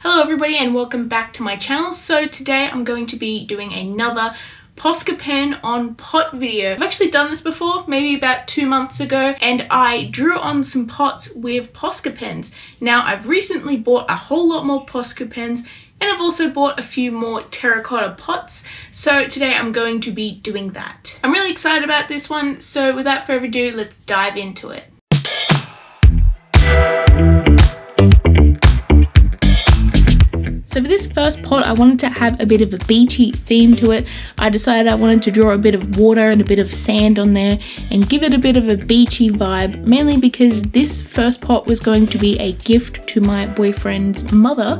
Hello everybody and welcome back to my channel. So today I'm going to be doing another Posca pen on pot video. I've actually done this before, maybe about 2 months ago, and I drew on some pots with Posca pens. Now I've recently bought a whole lot more Posca pens and I've also bought a few more terracotta pots. So today I'm going to be doing that. I'm really excited about this one, so without further ado, let's dive into it. So for this first pot, I wanted to have a bit of a beachy theme to it. I decided I wanted to draw a bit of water and a bit of sand on there and give it a bit of a beachy vibe, mainly because this first pot was going to be a gift to my boyfriend's mother.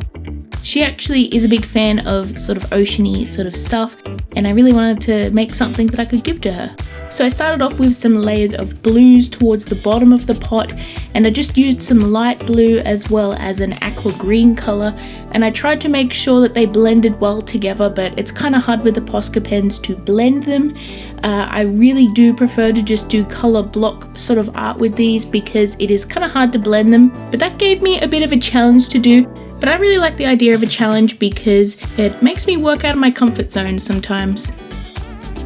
She actually is a big fan of sort of oceany sort of stuff, and I really wanted to make something that I could give to her. So I started off with some layers of blues towards the bottom of the pot, and I just used some light blue as well as an aqua green color, and I tried to make sure that they blended well together, but it's kind of hard with the Posca pens to blend them. I really do prefer to just do color block sort of art with these because it is kind of hard to blend them, but that gave me a bit of a challenge to do. But I really like the idea of a challenge because it makes me work out of my comfort zone sometimes.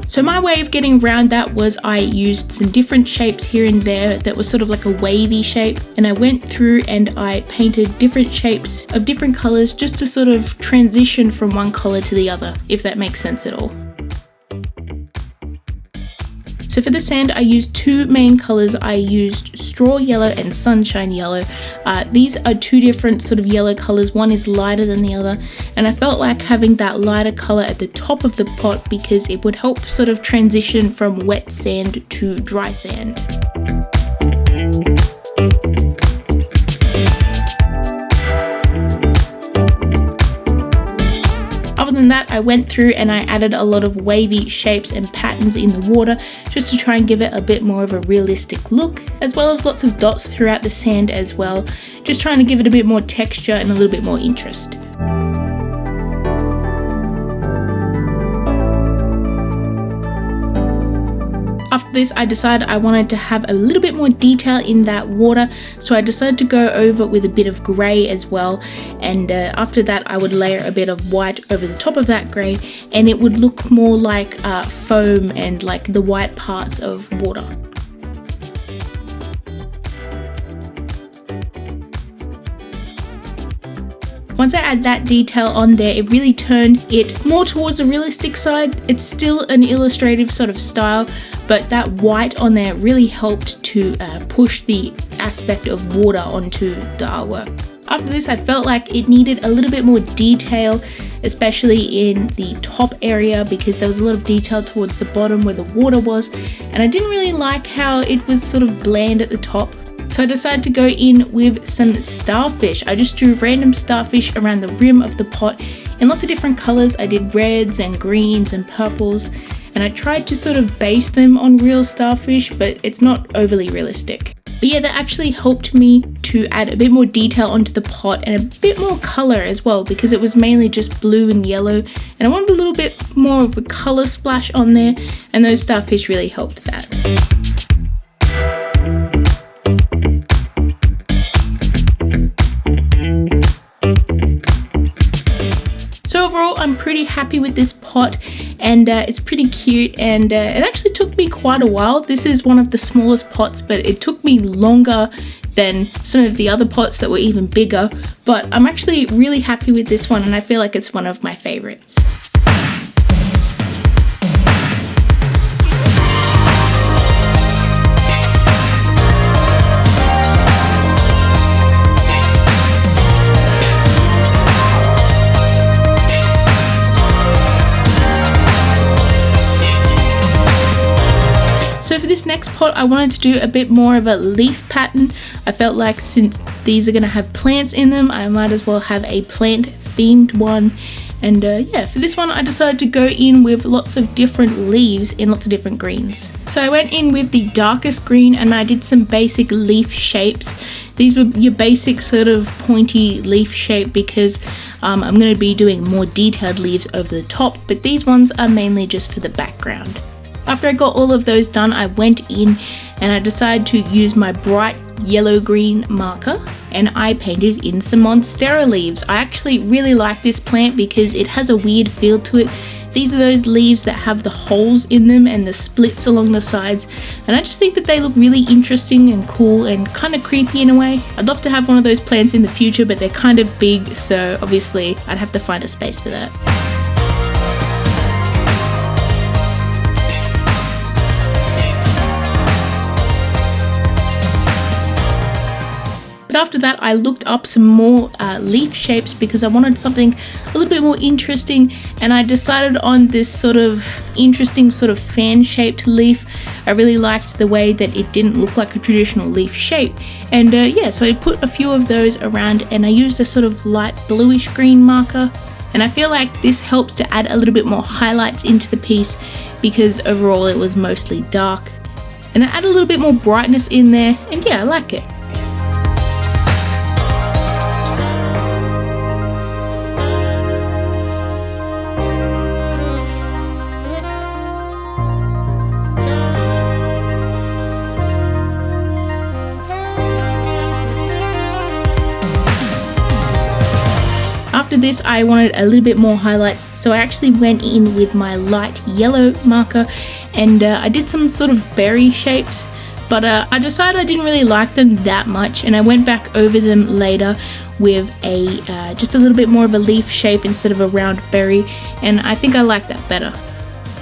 So my way of getting around that was I used some different shapes here and there that was sort of like a wavy shape, and I went through and I painted different shapes of different colors just to sort of transition from one color to the other, if that makes sense at all. So for the sand, I used two main colors. I used straw yellow and sunshine yellow. These are two different sort of yellow colors. One is lighter than the other, and I felt like having that lighter color at the top of the pot because it would help sort of transition from wet sand to dry sand. Other than that, I went through and I added a lot of wavy shapes and patterns in the water just to try and give it a bit more of a realistic look, as well as lots of dots throughout the sand as well, just trying to give it a bit more texture and a little bit more interest. After this, I decided I wanted to have a little bit more detail in that water, so I decided to go over with a bit of grey as well, and after that I would layer a bit of white over the top of that grey, and it would look more like foam and like the white parts of water. Once I add that detail on there, it really turned it more towards the realistic side. It's still an illustrative sort of style, but that white on there really helped to push the aspect of water onto the artwork. After this, I felt like it needed a little bit more detail, especially in the top area because there was a lot of detail towards the bottom where the water was, and I didn't really like how it was sort of bland at the top. So I decided to go in with some starfish. I just drew random starfish around the rim of the pot in lots of different colors. I did reds and greens and purples, and I tried to sort of base them on real starfish, but it's not overly realistic. But yeah, that actually helped me to add a bit more detail onto the pot and a bit more color as well, because it was mainly just blue and yellow, and I wanted a little bit more of a color splash on there, and those starfish really helped that. So overall, I'm pretty happy with this pot, and it's pretty cute, and it actually took me quite a while. This is one of the smallest pots, but it took me longer than some of the other pots that were even bigger, but I'm actually really happy with this one, and I feel like it's one of my favorites. So for this next pot, I wanted to do a bit more of a leaf pattern. I felt like since these are going to have plants in them, I might as well have a plant themed one. And yeah, for this one I decided to go in with lots of different leaves in lots of different greens. So I went in with the darkest green and I did some basic leaf shapes. These were your basic sort of pointy leaf shape because I'm going to be doing more detailed leaves over the top, but these ones are mainly just for the background. After I got all of those done, I went in and I decided to use my bright yellow-green marker, and I painted in some Monstera leaves. I actually really like this plant because it has a weird feel to it. These are those leaves that have the holes in them and the splits along the sides, and I just think that they look really interesting and cool and kind of creepy in a way. I'd love to have one of those plants in the future, but they're kind of big, so obviously I'd have to find a space for that. But after that, I looked up some more leaf shapes because I wanted something a little bit more interesting, and I decided on this sort of interesting sort of fan-shaped leaf. I really liked the way that it didn't look like a traditional leaf shape, and yeah, so I put a few of those around, and I used a sort of light bluish green marker, and I feel like this helps to add a little bit more highlights into the piece because overall it was mostly dark, and I add a little bit more brightness in there, and yeah, I like it. After this, I wanted a little bit more highlights, so I actually went in with my light yellow marker, and I did some sort of berry shapes, but I decided I didn't really like them that much, and I went back over them later with a just a little bit more of a leaf shape instead of a round berry, and I think I like that better.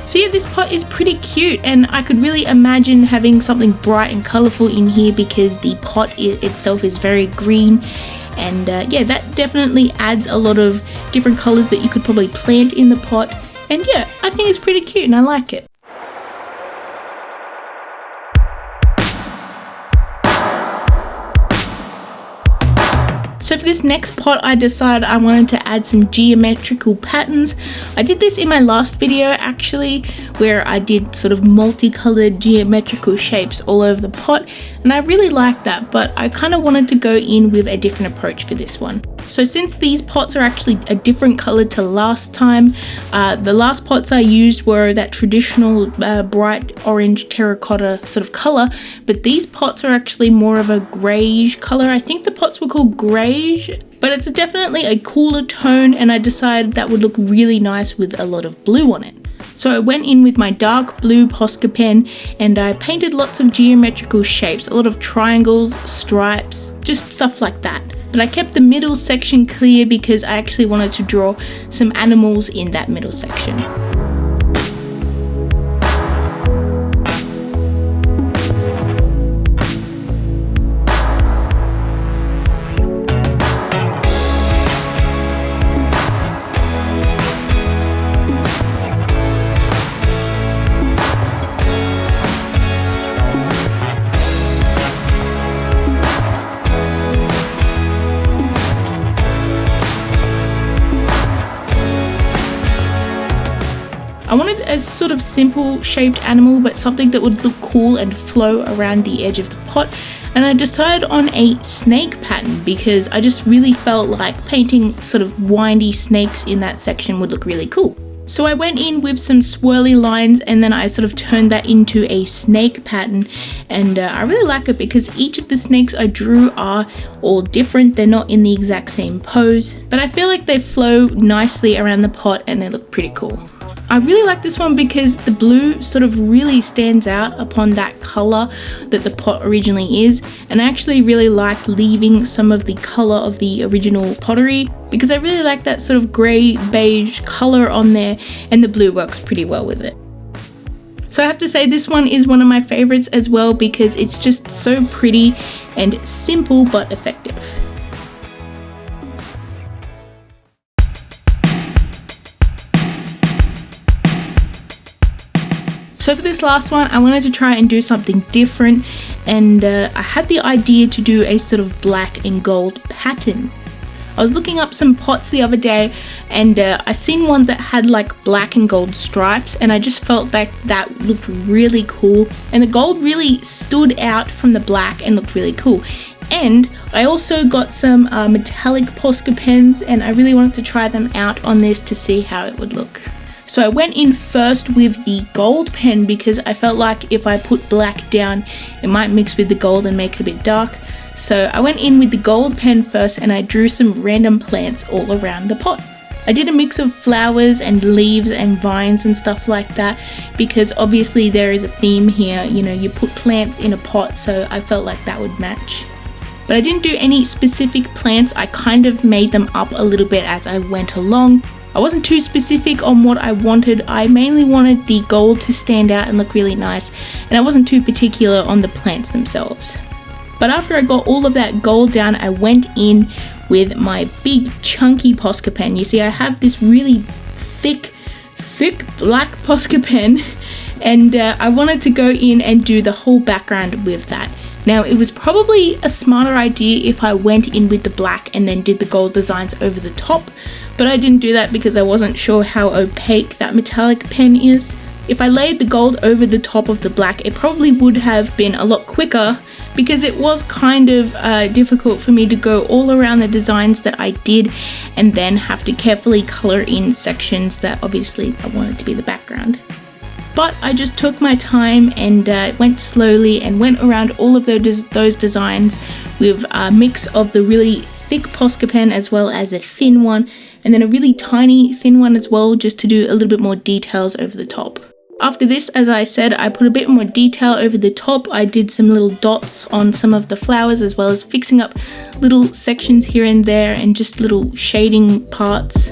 So yeah, this pot is pretty cute, and I could really imagine having something bright and colourful in here because the pot itself is very green. And yeah, that definitely adds a lot of different colours that you could probably plant in the pot. And yeah, I think it's pretty cute and I like it. So for this next pot, I decided I wanted to add some geometrical patterns. I did this in my last video actually, where I did sort of multicolored geometrical shapes all over the pot, and I really liked that, but I kind of wanted to go in with a different approach for this one. So since these pots are actually a different color to last time, the last pots I used were that traditional bright orange terracotta sort of color, but these pots are actually more of a greige color. I think the pots were called Griege, but it's definitely a cooler tone, and I decided that would look really nice with a lot of blue on it. So I went in with my dark blue Posca pen and I painted lots of geometrical shapes, a lot of triangles, stripes, just stuff like that. But I kept the middle section clear because I actually wanted to draw some animals in that middle section. I wanted a sort of simple shaped animal, but something that would look cool and flow around the edge of the pot, and I decided on a snake pattern because I just really felt like painting sort of windy snakes in that section would look really cool. So I went in with some swirly lines and then I sort of turned that into a snake pattern, and I really like it because each of the snakes I drew are all different. They're not in the exact same pose, but I feel like they flow nicely around the pot and they look pretty cool. I really like this one because the blue sort of really stands out upon that color that the pot originally is, and I actually really like leaving some of the color of the original pottery because I really like that sort of grey beige color on there, and the blue works pretty well with it. So I have to say this one is one of my favorites as well because it's just so pretty and simple but effective. So for this last one, I wanted to try and do something different, and I had the idea to do a sort of black and gold pattern. I was looking up some pots the other day and I seen one that had like black and gold stripes, and I just felt like that looked really cool, and the gold really stood out from the black and looked really cool. And I also got some metallic Posca pens, and I really wanted to try them out on this to see how it would look. So I went in first with the gold pen because I felt like if I put black down, it might mix with the gold and make it a bit dark. So I went in with the gold pen first and I drew some random plants all around the pot. I did a mix of flowers and leaves and vines and stuff like that because obviously there is a theme here, you know, you put plants in a pot, so I felt like that would match. But I didn't do any specific plants, I kind of made them up a little bit as I went along. I wasn't too specific on what I wanted, I mainly wanted the gold to stand out and look really nice, and I wasn't too particular on the plants themselves. But after I got all of that gold down, I went in with my big chunky Posca pen. You see, I have this really thick black Posca pen, and I wanted to go in and do the whole background with that. Now, it was probably a smarter idea if I went in with the black and then did the gold designs over the top, but I didn't do that because I wasn't sure how opaque that metallic pen is. If I laid the gold over the top of the black, it probably would have been a lot quicker because it was kind of difficult for me to go all around the designs that I did and then have to carefully color in sections that obviously I wanted to be the background. But I just took my time and went slowly and went around all of those designs with a mix of the really thick Posca pen as well as a thin one, and then a really tiny thin one as well, just to do a little bit more details over the top. After this, as I said, I put a bit more detail over the top. I did some little dots on some of the flowers as well as fixing up little sections here and there and just little shading parts.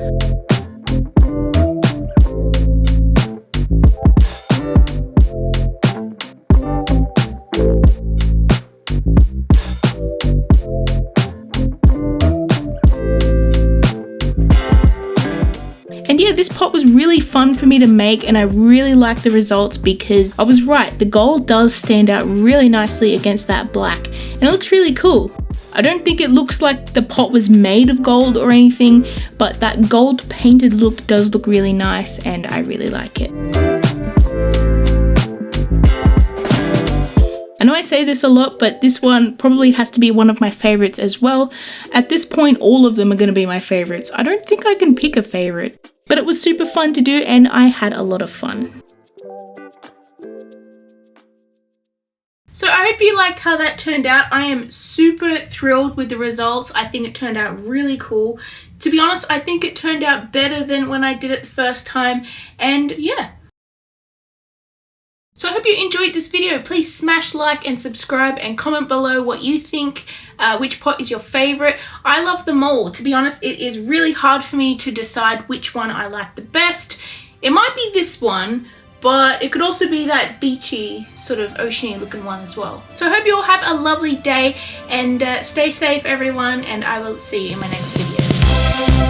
And yeah, this pot was really fun for me to make and I really liked the results because I was right, the gold does stand out really nicely against that black and it looks really cool. I don't think it looks like the pot was made of gold or anything, but that gold painted look does look really nice and I really like it. I know I say this a lot, but this one probably has to be one of my favorites as well. At this point, all of them are going to be my favorites. I don't think I can pick a favorite, but it was super fun to do and I had a lot of fun. So I hope you liked how that turned out. I am super thrilled with the results. I think it turned out really cool. To be honest, I think it turned out better than when I did it the first time, and yeah. So I hope you enjoyed this video. Please smash like and subscribe and comment below what you think, which pot is your favorite. I love them all. To be honest, it is really hard for me to decide which one I like the best. It might be this one, but it could also be that beachy, sort of oceany looking one as well. So I hope you all have a lovely day and stay safe everyone, and I will see you in my next video.